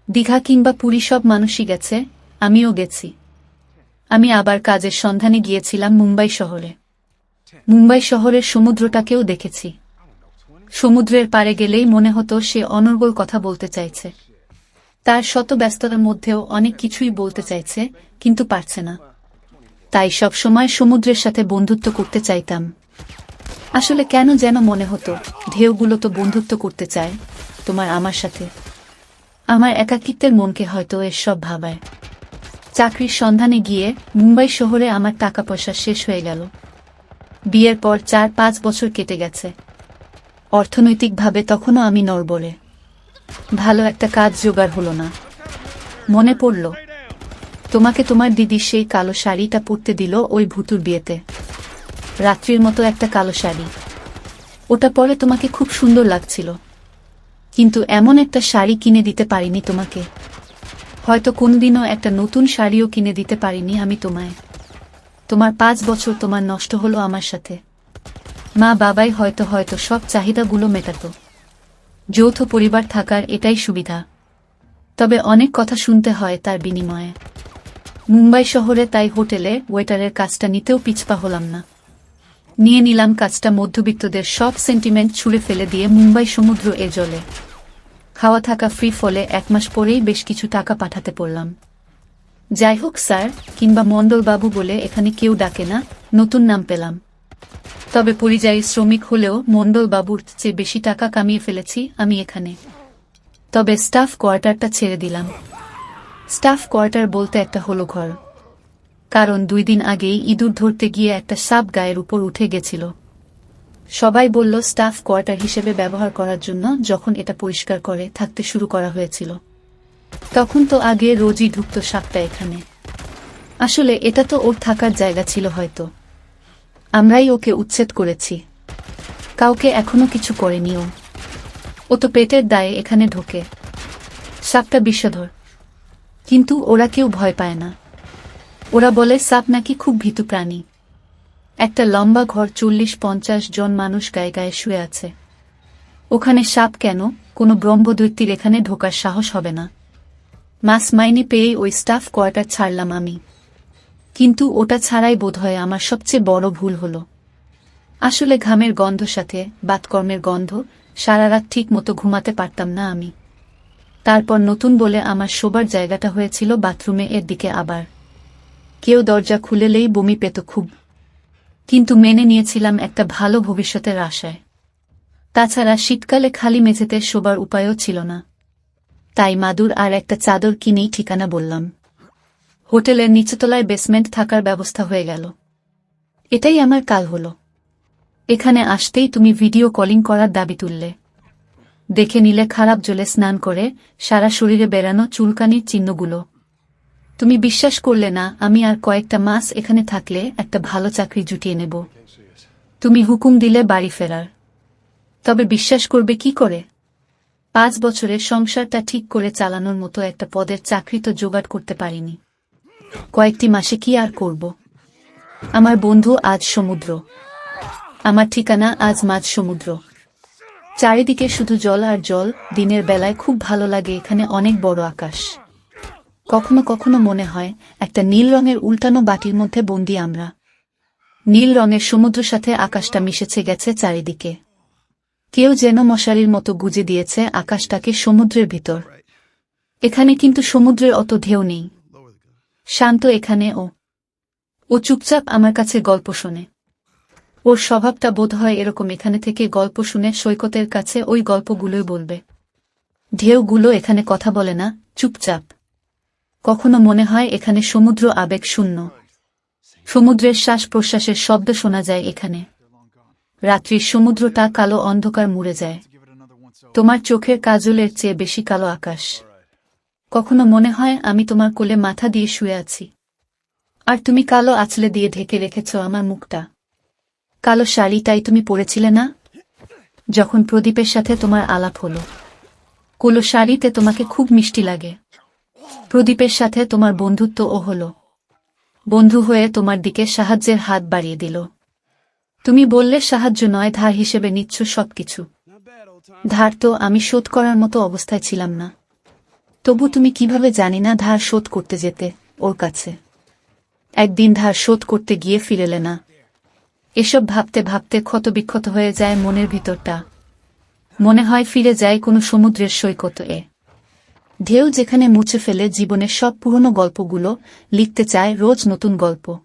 দীঘা কিংবা পুরী সব মানুষই গেছে, আমিও গেছি। আমি আবার কাজের সন্ধানে গিয়েছিলাম মুম্বাই শহরে। মুম্বাই শহরের সমুদ্রটাকেও দেখেছি। সমুদ্রের পাড়ে গেলেই মনে হতো সে অনর্গল কথা বলতে চাইছে। তার শত ব্যস্ততার মধ্যেও অনেক কিছুই বলতে চাইছে, কিন্তু পারছে না। তাই সব সময় সমুদ্রের সাথে বন্ধুত্ব করতে চাইতাম। আসলে কেন যেন মনে হতো ঢেউগুলো তো বন্ধুত্ব করতে চায় তোমার আমার সাথে। আমার একাকিত্বের মনকে হয়তো এর সব ভাবায়। চাকরির সন্ধানে গিয়ে মুম্বাই শহরে আমার টাকা পয়সা শেষ হয়ে গেল। বিয়ের পর 4-5 বছর কেটে গেছে। অর্থনৈতিকভাবে তখনও আমি নড়বড়ে। ভালো একটা কাজ জোগাড় হলো না। মনে পড়ল তোমাকে তোমার দিদি সেই কালো শাড়িটা পরতে দিল ওই ভুতুর বিয়েতে। রাত্রির মতো একটা কালো শাড়ি। ওটা পরে তোমাকে খুব সুন্দর লাগছিল, কিন্তু এমন একটা শাড়ি কিনে দিতে পারিনি তোমাকে। হয়তো কোনদিনও একটা নতুন শাড়িও কিনে দিতে পারিনি আমি তোমায়। তোমার 5 বছর তোমার নষ্ট হলো আমার সাথে। মা বাবাই হয়তো সব চাহিদাগুলো মেটাত। যৌথ পরিবার থাকার এটাই সুবিধা। তবে অনেক কথা শুনতে হয় তার বিনিময়ে। মুম্বাই শহরে তাই হোটেলে ওয়েটারের কাজটা নিতেও পিছপা হলাম না। নিয়ে নিলাম কাজটা মধ্যবিত্তদের সব সেন্টিমেন্ট ছুঁড়ে ফেলে দিয়ে মুম্বাই সমুদ্র এ জলে। খাওয়া থাকা ফ্রি, ফলে 1 মাস পরেই বেশ কিছু টাকা পাঠাতে পড়লাম। যাই হোক, স্যার কিংবা মণ্ডলবাবু বলে এখানে কেউ ডাকে না, নতুন নাম পেলাম। তবে পরিযায়ী শ্রমিক হলেও মণ্ডলবাবুর চেয়ে বেশি টাকা কামিয়ে ফেলেছি আমি এখানে। তবে স্টাফ কোয়ার্টারটা ছেড়ে দিলাম। স্টাফ কোয়ার্টার বলতে একটা হলো ঘর। কারণ 2 দিন আগেই ইঁদুর ধরতে গিয়ে একটা সাপ গায়ের উপর উঠে গেছিল। সবাই বলল স্টাফ কোয়ার্টার হিসেবে ব্যবহার করার জন্য যখন এটা পরিষ্কার করে থাকতে শুরু করা হয়েছিল। তখন তো আগে রোজই ঢুকতো সাপটা এখানে। আসলে এটা তো ওর থাকার জায়গা ছিল হয়তো। আমরাই ওকে উচ্ছেদ করেছি। কাউকে এখনো কিছু করেনি ও। ও তো পেটের দায়ে এখানে ঢোকে। সাপটা বিষধর, কিন্তু ওরা কেউ ভয় পায় না। ওরা বলে সাপ নাকি খুব ভীতু প্রাণী। একটা লম্বা ঘর, 40-50 জন মানুষ গায়ে গায়ে শুয়ে আছে। ওখানে সাপ কেন? কোনো ব্রহ্মদৈত্যীর এখানে ঢোকার সাহস হবে না। মাস মাইনে পেয়েই ওই স্টাফ কোয়ার্টার ছাড়লাম আমি। কিন্তু ওটা ছাড়াই বোধহয় আমার সবচেয়ে বড় ভুল হলো। আসলে ঘামের গন্ধ সাথে বাতকর্মের গন্ধ, সারা রাত ঠিক মতো ঘুমাতে পারতাম না আমি। তারপর নতুন বলে আমার শোবার জায়গাটা হয়েছিল বাথরুমে এর দিকে। আবার কেউ দরজা খুলেলেই বমি পেত খুব। কিন্তু মেনে নিয়েছিলাম একটা ভালো ভবিষ্যতের আশায়। তাছাড়া শীতকালে খালি মেঝেতে শোবার উপায়ও ছিল না। তাই মাদুর আর একটা চাদর কিনেই ঠিকানা বললাম। হোটেলের নিচতলায় বেসমেন্ট থাকার ব্যবস্থা হয়ে গেল। এটাই আমার কাল হলো। এখানে আসতেই তুমি ভিডিও কলিং করার দাবি তুললে। দেখে নিলে খারাপ জলে স্নান করে সারা শরীরে বেরানো চুলকানির চিহ্নগুলো। তুমি বিশ্বাস করলে না আমি আর কয়েকটা মাস এখানে থাকলে একটা ভালো চাকরি জুটিয়ে নেব। তুমি হুকুম দিলে বাড়ি ফেরার। তবে বিশ্বাস করবে কি করে? 5 বছরের সংসারটা ঠিক করে চালানোর মতো একটা পদের চাকরি তো জোগাড় করতে পারিনি। কয়েকটি মাসে কি আর করব? আমার বন্ধু আজ সমুদ্র। আমার ঠিকানা আজ মাঝ সমুদ্র। চারিদিকে শুধু জল আর জল। দিনের বেলায় খুব ভালো লাগে এখানে, অনেক বড় আকাশ। কখনো কখনো মনে হয় একটা নীল রঙের উল্টানো বাটির মধ্যে বন্দী আমরা। নীল রঙের সমুদ্রের সাথে আকাশটা মিশেছে গেছে চারিদিকে। কেউ যেন মশারির মতো গুজে দিয়েছে আকাশটাকে সমুদ্রের ভিতর। এখানে কিন্তু সমুদ্রের অত ঢেউ নেই। শান্ত এখানে ও চুপচাপ আমার কাছে গল্প শোনে। ওর স্বভাবটা বোধ হয় এরকম, এখানে থেকে গল্প শুনে সৈকতের কাছে ওই গল্পগুলোই বলবে। ঢেউগুলো এখানে কথা বলে না, চুপচাপ। কখনো মনে হয় এখানে সমুদ্র আবেগ শূন্য। সমুদ্রের শ্বাস প্রশ্বাসের শব্দ শোনা যায় এখানে। রাত্রির সমুদ্রটা কালো অন্ধকার মুড়ে যায়। তোমার চোখের কাজলের চেয়ে বেশি কালো আকাশ। কখনো মনে হয় আমি তোমার কোলে মাথা দিয়ে শুয়ে আছি, আর তুমি কালো আঁচলে দিয়ে ঢেকে রেখেছ আমার মুখটা। কালো শাড়িটাই তুমি পরেছিলে না যখন প্রদীপের সাথে তোমার আলাপ হলো? কালো শাড়িতে তোমাকে খুব মিষ্টি লাগে। প্রদীপের সাথে তোমার বন্ধুত্ব হলো। বন্ধু হয়ে তোমার দিকে সাহায্যের হাত বাড়িয়ে দিল। তুমি বললে সাহায্য নয়, ধার হিসেবে নিচ্ছ সবকিছু। ধার তো আমি শোধ করার মতো অবস্থায় ছিলাম না। তবু তুমি কিভাবে জানি না ধার শোধ করতে যেতে ওর কাছে। একদিন ধার শোধ করতে গিয়ে ফিরেলে না। এসব ভাবতে ভাবতে ক্ষতবিক্ষত হয়ে যায় মনের ভিতরটা। মনে হয় ফিরে যায় কোনো সমুদ্রের সৈকতে। ঢেউ যেখানে মুছে ফেলে জীবনের সব পুরনো গল্পগুলো, লিখতে চায় রোজ নতুন গল্প।